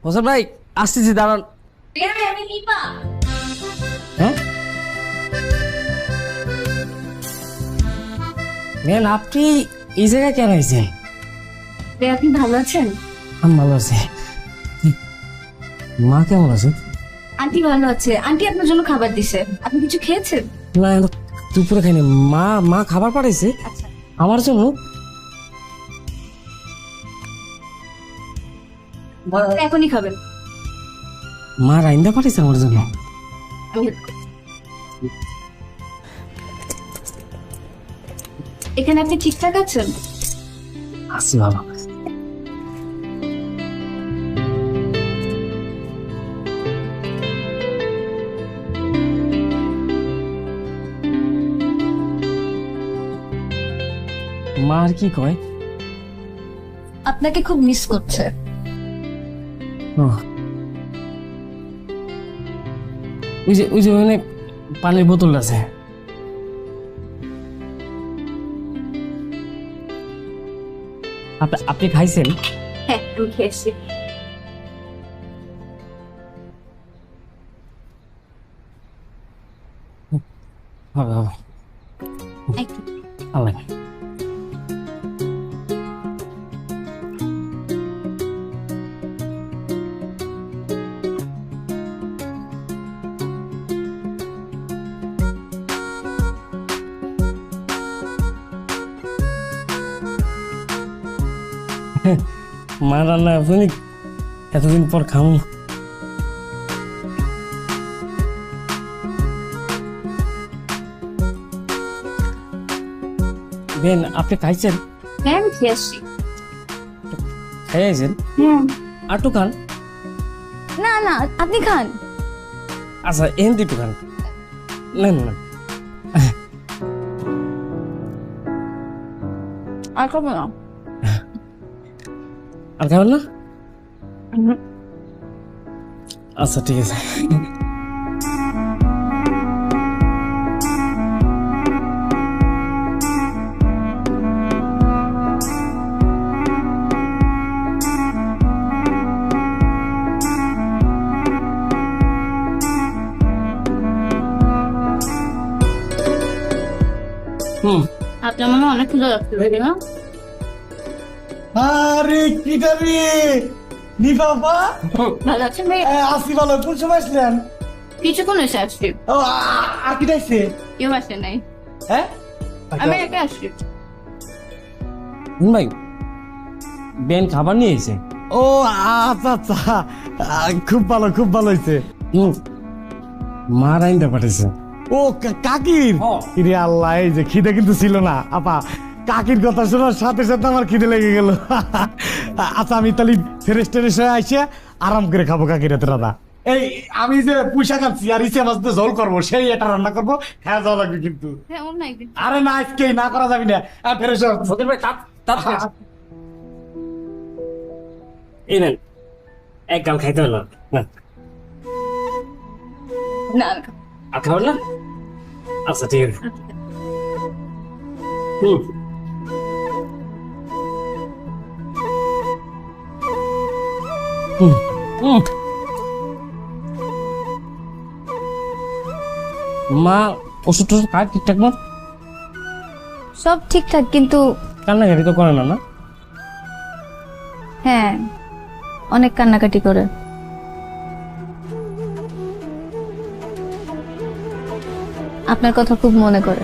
হোসেন ভাই আসতেছি, দাঁড়ান। হ্যাঁ ম্যান, আপনি এই জায়গায় কেন আইছেন? আপনি ভালো আছেন? আমি ভালো আছি। মা কেমন আছে? আন্টি ভালো আছে। আন্টি আপনার জন্য খাবার দিছে, আপনি কিছু খেয়েছেন? না, দুপুরে খাইনি। মা মা খাবার পাঠাইছে আচ্ছা, আমার জন্য। এখনই খাবেন? মা রাইন্দা পাঠাইছে আমার জন্য। আমি এখানে আপনি ঠিকঠাক আছেন? আছি বাবা। মা আর কি কয়? আপনাকে খুব মিস করছে। ও, ওই যে ওখানে পানির বোতল আছে। আপনি খাইছেন? হ্যাঁ, আমি খেয়েছি। হবে হবে। একটু। আল্লাহ। মা রান্না আপনি এতদিন পর খামু। বেন, আপনি খাইছেন? হ্যাঁ, আমি খেয়েছি। খাইছেন? হ্যাঁ। আটু খান। না না, আপনি খান। আচ্ছা, এন দিটু খান। না না না। আর খাবো না। আর খাবেন না? আচ্ছা, ঠিক আছে। আপনার মনে হয় অনেক ক্ষুধা লাগছে, তাই না? আরে কিটা রে নি বাবা, ভালো আছেন ভাই? আসি ভালো। কোন সময় আসলেন? কিছুক্ষণ এসে আসছি। ও আর কি ডাইছে? কেউ আসে নাই, হ্যাঁ আমি একা আসছি। ভাই, বেন খাবার নিয়ে এসে। ও আচ্ছা আচ্ছা, খুব ভালো খুব ভালো হয়েছে। মা রাইন্দা পাঠাইছে। ও কাকির? ইরে আল্লাহ, এই যে খিদে কিন্তু ছিল না আপা। কাকির কথা শোনার সাথে সাথে আমার খিদে লেগে গেল। আচ্ছা, আমি তাহলে ফ্রেশ ট্রেশ হয়ে আইসে আরাম করে খাবো কাকির হাতে রান্না। এই আমি যে পুঁইশাক আনছি আর ইসে মাছ দিয়ে ঝোল করবো, সেই এটা রান্না করবো। হ্যাঁ, যাওয়া লাগবে কিন্তু। হ্যাঁ, অন্য একদিন। আরে না, আজকে না করা যাবি না। ফ্রেশ ভাই, এই নেন, এক গাল খাইতে হলো না। না, আর খাবেন না? আচ্ছা, ঠিক আছে। হুম হুম হুম। মা ওষুধ টষুধ খায় ঠিকঠাক মত? সব ঠিকঠাক, কিন্তু কান্নাকাটি তো করে না? না, হ্যাঁ, অনেক কান্নাকাটি করে। আপনার কথা খুব মনে করে।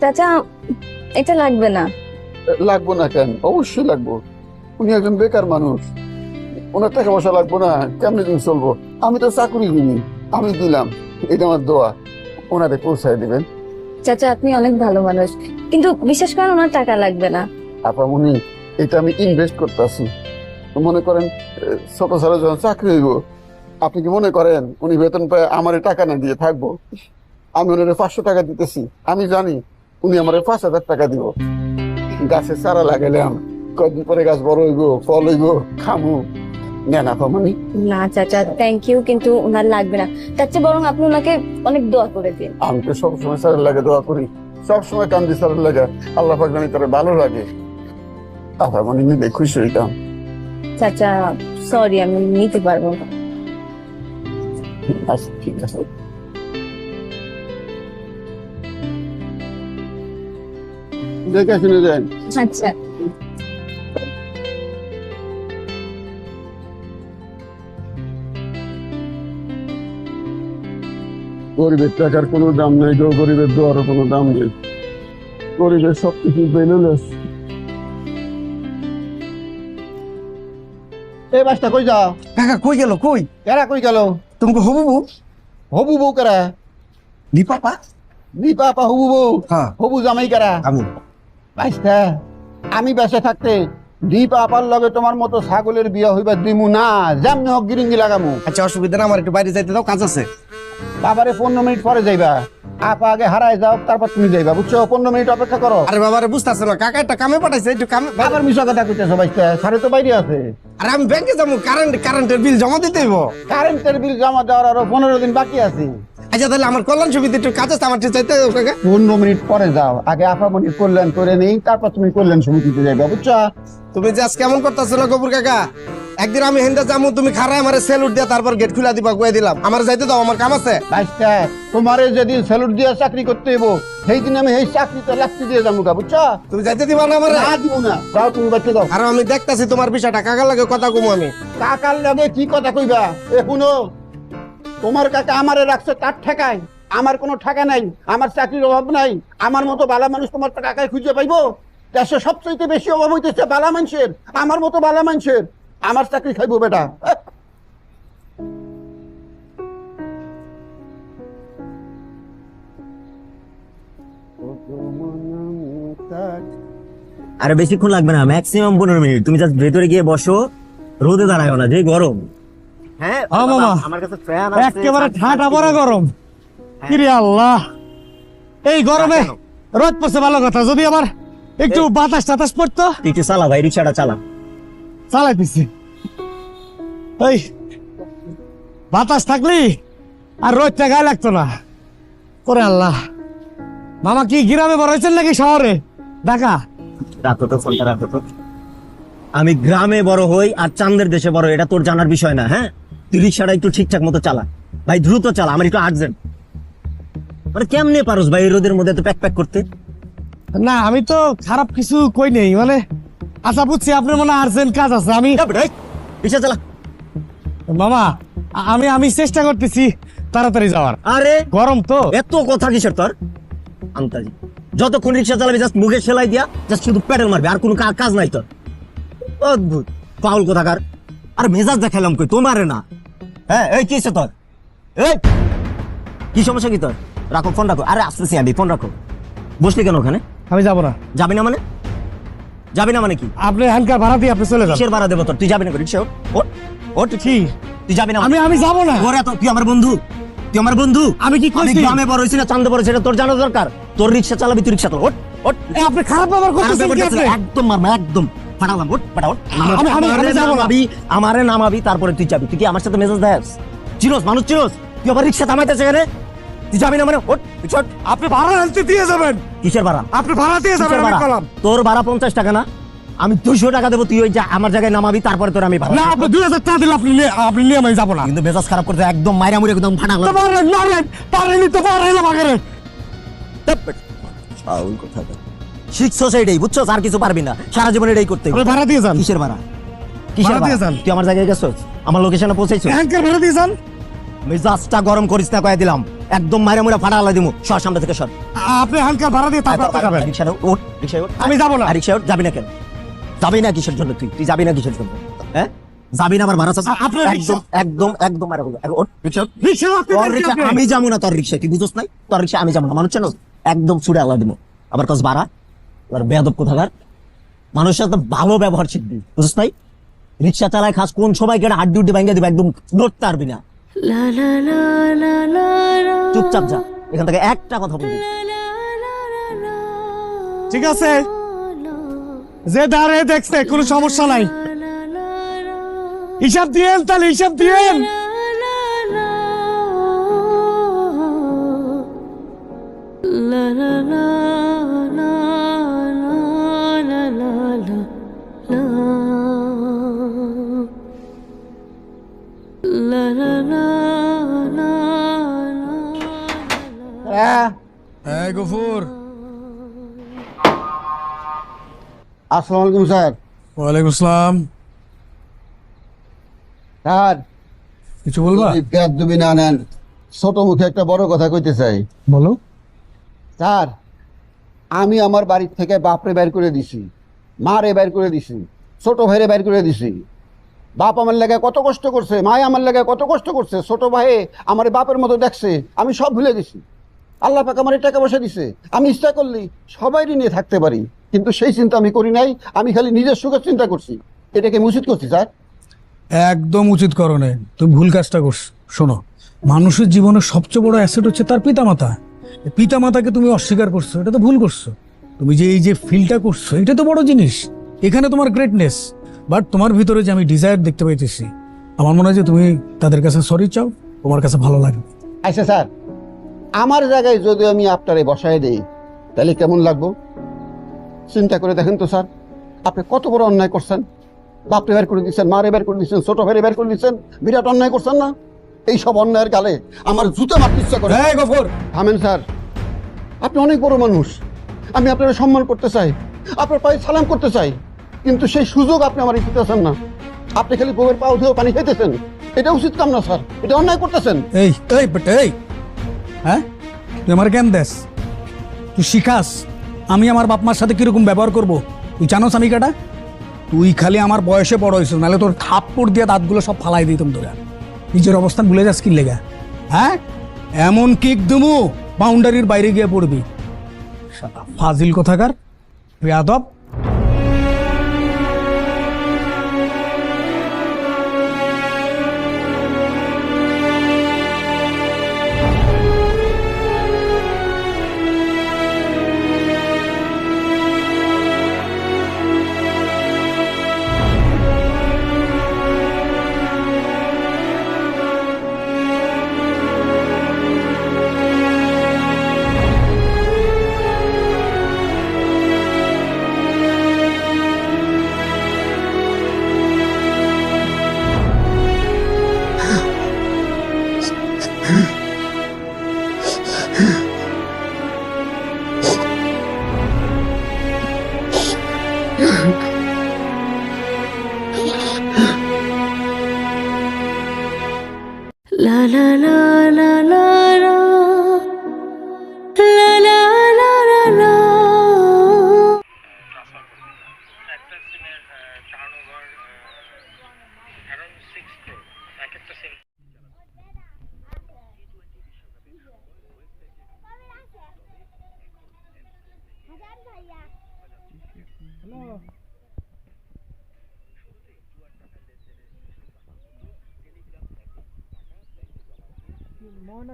চাচা এটা লাগবে না। লাগবো না কেন? অবশ্যই লাগবো। উনি একজন বেকার মানুষ, ওনার টাকা পয়সা লাগবো না? কেমনি দিন চলবো? আমি তো চাকরিজীবী, আমি দিলাম, এটা আমার দোয়া, ওনারে পৌঁছায় দিবেন। চাচা আপনি অনেক ভালো মানুষ, কিন্তু বিশেষ করে ওনার টাকা লাগবে না। আপামনি এটা আমি ইনভেস্ট করতেছি। মনে করেন ছোট ছোট যখন চাকরি হইব, আপনি কি মনে করেন উনি বেতন পায় আমার টাকা না দিয়ে থাকবো? আমি ওনারে 500 টাকা দিতেছি, আমি জানি উনি আমার 5,000 টাকা দিব। গাছের চারা লাগাইলাম, কয়েকদিন পরে গাছ বড় হইব, ফল হইব, খামু। নেন আপামনি। না চাচা থ্যাংক ইউ, কিন্তু ওনার লাগবে না। তার চেয়ে বরং আপনি ওনাকে অনেক দোয়া করে দিন। আমি তো সবসময় স্যারের লাগে দোয়া করি, সবসময় কান্দি স্যারের লাগে, আল্লাহ পাক জানি তার ভালো লাগে। আপামনি নিলে খুশি হইতাম। চাচা সরি, আমি নিতে পারবো না। আচ্ছা ঠিক আছে। দেখে শুনে যান। আচ্ছা গরিবের টাকার কোনো দাম নেই গো, গরিবের দোয়ারও কোনো দাম নেই। গরিবের সবকিছু পেলে এই বাসটা কই যাও? কাকা কই গেল? কই কেরা কই গেল? তোমাকে হবু বউ? হবু বউ কেরা? দীপাপা? দীপা আপা হবু বউ? হ্যাঁ হবু জামাই কেরা? আমি। বাসটা আমি বেঁচে থাকতে দীপা আপার লগে তোমার মতো ছাগলের বিয়া হইবা দিমু না, যেমনি হোক গিরিঙ্গি লাগামু। আচ্ছা অসুবিধা না, আমার একটু বাইরে যাইতে দাও, কাজ আছে। বাবারে 15 মিনিট পরে যাইবা, আপা আগে হারায় যাও, তারপর তুমি যাইবা, বুঝছো? 15 মিনিট অপেক্ষা করো। আরে বাবারে বুঝতেছ না, কাকা একটা কামে পাঠাইছে, একটু কামে। আবার মিশা কথা কইতেছো বাইস্তা, সারে তো বাইরে আছে। আরে আমি ব্যাংকে যাবো, কারেন্টের বিল জমা দিতে হইব। কারেন্টের বিল জমা দেওয়ার আরো 15 দিন বাকি আছে। আচ্ছা তাহলে আমার কল্যাণ সমিতি একটু কাজ আছে, আমার চাইতে হবে কাকা। 15 মিনিট পরে যাও, আগে আপা মনির কল্যাণ করে নেই, তারপর তুমি কল্যাণ সমিতিতে যাইবা, বুঝছো? তুমি যে আজ কেমন করতেছো না গবুর কাকা? একদিন আমি হেন্দা যাবো, তুমি খারায় আমার স্যালুট দিয়া তারপর গেট খুলা দিবা, কয়ে দিলাম। আমার যাইতে দাও, আমার কাম আছে। বাইস্তা তোমারে যেদিন স্যালুট দিয়ে চাকরি করতে হইব, সেই দিন আমি এই চাকরিতে লাস্তি দিয়ে যাবো, বুঝছো? তুমি যাইতে দিবা না আমার? না দিব না, যাও তুমি বাচ্চা দাও। আর আমি দেখতাছি তোমার বিষয়টা, কাকার লাগে কথা কমু আমি। কাকার লগে কি কথা কইবা? এ শুনো, তোমার কাকা আমারে রাখছে তার ঠেকায়, আমার কোনো ঠেকা নাই, আমার চাকরির অভাব নাই। আমার মতো বালা মানুষ তোমার কাকায় খুঁজে পাইবো? দেশে সবচেয়ে বেশি অভাব হইতেছে বালা মানুষের, আমার মতো বালা মানুষের। আমার চাকরি খাইবো বেটা। আরে বেশিক্ষণ লাগবে না, ম্যাক্সিমাম 15 মিনিট। তুমি জাস্ট ভেতরে গিয়ে বসো, রোদে দাঁড়ায় না, যে গরম। হ্যাঁ মামা, আমার কাছে ফ্যান আছে, একেবারে ঠাটা পড়া গরম। কিরে আল্লাহ, এই গরমে রোদ পড়ছে ভালো কথা, যদি আমার একটু বাতাস টাতাস পড়তো। তুই একটু চালা ভাই, রিক্সাটা চালা। চালাইতেছি, এই বাতাস থাকলি আর রোদটা গায়ে লাগতো না। করে আল্লাহ, মামা কি গ্রামে বড় হয়েছেন নাকি শহরে? ঢাকা? রাখো তো ফোনটা, রাখো তো। আমি গ্রামে বড় হই আর চাঁদের দেশে বড় হই, এটা তোর জানার বিষয় না। হ্যাঁ, তুই রিক্সাটা একটু ঠিকঠাক মতো চালা ভাই, দ্রুত চালা, আমার একটু আর্জেন্ট। মানে কেমনে পারোস ভাই এই রোদের মধ্যে তো প্যাক প্যাক করতে? না আমি তো খারাপ কিছু কই নেই, মানে আচ্ছা বুঝছি আপনার মনে আর্জেন্ট কাজ আছে। আমি রিক্সা চালা মামা, আমি চেষ্টা করতেছি তাড়াতাড়ি যাওয়ার। আরে গরম তো। এত কথা কিসের তোর? আন্তাজি, যতক্ষণ রিক্সা চালাবি জাস্ট মুখে সেলাই দিয়া জাস্ট শুধু প্যাডেল মারবি, আর কোনো কাজ নাই তোর। অদ্ভুত পাউল কোথাকার। আর মেজাজ দেখালাম কই তোমারে না। হ্যাঁ এই কি হচ্ছে তোর? এই কি সমস্যা কি তোর? রাখো ফোন, রাখো। আরে আসতেছি আমি, ফোন রাখো। বসলি কেন ওখানে? আমি যাবো না। যাবি না মানে? যাবি না মানে কি? আপনি হ্যান্ডকার ভাড়া দিয়ে আপনি চলে যান। কিসের ভাড়া দেবো তোর? তুই যাবি না রিক্সা? ওঠ ওঠ। কি তুই যাবি না? আমি যাবো না। ওরে তুই আমার বন্ধু, তুই আমার বন্ধু। আমি কি কইছি? গ্রামে বড় হইছি না চাঁদে বড়, সেটা তোর জানা দরকার। তোর রিক্সা চালাবি, তুই রিক্সা চালা। ওঠ ওঠ। আপনি খারাপ ব্যবহার করতেছেন কি আপনি? একদম মারমা, একদম ফাটালাম। ওঠ বেটা ওঠ। আমি যাবো না। আমারে নামাবি, তারপরে তুই যাবি। তুই কি আমার সাথে মেজাজ দেস? চিরস মানুষ চিরস, তুই আবার রিক্সা থামাইতেছে এখানে। তুই যাবি না মানে? ওঠ। আপনি ভাড়া আনতে দিয়ে যাবেন। কিসের ভাড়া? আপনি ভাড়া দিয়ে যাবেন। আমি কলাম তোর ভাড়া 50 টাকা না, আমি 200 টাকা দেবো। তুই ওই আমার জায়গায় নামাবি, তারপরে তোর আমি ভাড়া। না আপনি 2000 টাকা দিলে আপনি নিয়ে আমি যাবো না। কিন্তু মেজাজ খারাপ করতে একদম মাইরা মুড়ে একদম ফাটালাম। শিখছো সেইটাই, বুঝছো? আর কিছু পারবি না, সারা জীবন এটাই করতে হবে। ভাড়া দিয়ে যান। কিসের ভাড়া? কিসের ভাড়া দিয়ে ভাড়া? যান। তুই আমার জায়গায় গেছো, আমার লোকেশনে পৌঁছাইছো। হ্যান্ডকার ভাড়া দিয়ে যান। মেজাজটা গরম করিস না কয়ে দিলাম, একদম মাইরা মুড়া ফাটা আলাই দিমু। সর সামনে থেকে সর। আপনি হালকা ভাড়া দিয়ে তারপর আপনি যাবেন। রিকশায় ওঠ, রিকশায় ওঠ। আমি যাবো না। আর রিকশায় ওঠ, যাবি না কেন? যাবি না কিসের জন্য? তুই যাবি না কিসের জন্য? হ্যাঁ, যাবি না? আমার ভাড়া চাচ্ছিস? আপনার একদম একদম একদম মারা বলবো। ওঠ, রিকশায় ওঠ। রিক্সা আপনি তোর যাবেন রিকশা আপনি। আমি যাবো না, তোর রিকশায়। তুই বুঝোস নাই? তোর রিকশা আমি যাবো না, মানুষ চেনো? একদম ছুড়ে আল্লাহ দিব। আবার কস বাড়া, আবার বেয়াদব কোথাকার। মানুষের সাথে ভালো ব্যবহার শিখবি, বুঝোস নাই? রিকশা চালায় খাস কোন সময় কেটে হাড্ডি উড্ডি ভাঙ্গা দিবে, একদম নড়তে পারবি না। চুপচাপ যা এখান থেকে, একটা কথা বলবি। ঠিক আছে, যে দাঁড়িয়ে দেখছে কোনো সমস্যা নাই। হিসাব দিয়েন, তাহলে হিসাব দিয়েন। এই গফুর। আসসালামু আলাইকুম স্যার। ওয়ালাইকুম আসসালাম। স্যার, কিছু বলবা? যদি বেয়াদবি না নেন, ছোট মুখে একটা বড় কথা কইতে চাই। বলো। স্যার, আমি আমার বাড়ির থেকে বাপরে বের করে দিছি, মারে বের করে দিছি, ছোট ভাইরে বের করে দিছি। বাপ আমার লাগে কত কষ্ট করছে, মায় আমার লাগে কত কষ্ট করছে, ছোট ভাই আমার বাপের মতো দেখছে, আমি সব ভুলে গেছি। আল্লাহ পাক আমার টাকা পয়সা দিছে, আমি ইচ্ছা করলি সবাইরই নিয়ে থাকতে পারি, কিন্তু সেই চিন্তা আমি করি নাই। আমি খালি নিজের সুখের চিন্তা করছি। এটাকে আমি উচিত করছি স্যার? একদম উচিত করো না, তুমি ভুল কাজটা করছো। শোনো, মানুষের জীবনের সবচেয়ে বড় অ্যাসেট হচ্ছে তার পিতামাতা। পিতামাতাকে তুমি অস্বীকার করছো, এটা তো ভুল করছো। তুমি যে এই যে ফিলটা করছো, এটা তো বড় জিনিস। এখানে তোমার গ্রেটনেস। বাট তোমার ভিতরে যে আমি ডিজায়ার দেখতে পাইতেছি, আমার মনে হয় যে তুমি তাদের কাছে সরি চাও, তোমার কাছে ভালো লাগবে। আচ্ছা স্যার, আমার জায়গায় যদি আমি আপনারে বসায় দেই তাহলে কেমন লাগবো? চিন্তা করে দেখেন তো স্যার, আপনি কত বড় অন্যায় করছেন। বাপরে বের করে দিচ্ছেন, মারে বের করে দিচ্ছেন, ছোট ভাইরে বের করে দিচ্ছেন, বিরাট অন্যায় করছেন না? এই সব অন্যায়ের গালে আমার জুতো মারতে ইচ্ছা করে। এই গফুর, থামেন স্যার, আপনি অনেক বড় মানুষ, আমি আপনার সম্মান করতে চাই, আপনার পায়ে সালাম করতে চাই, কিন্তু সেই সুযোগ আপনি আমার দিতেছেন না। আপনি খালি বউয়ের পাও ধুয়ে পানি খাইতেছেন, এটা উচিত কাম না স্যার, এটা অন্যায় করতেছেন। এই এই বেটা, এই হ্যাঁ, তুই আমার জ্ঞান দেস, তুই শিখাস আমি আমার বাপ মার সাথে কিরকম ব্যবহার করব। তুই জানোস আমি কাটা? তুই খালি আমার বয়সে বড় হয়েছিস, নাহলে তোর থাপ্পড় দিয়ে দাঁতগুলো সব ফালাই দিতাম তোরা। নিজের অবস্থান ভুলে যাস কি লেগা? হ্যাঁ, এমন কিক দুমু বাউন্ডারির বাইরে গিয়ে পড়বি। শালা ফাজিল কোথাকার, বেয়াদব।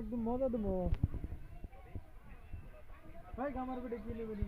একদম মজা দেবো ভাই, আমার বেটে কি নেবেন?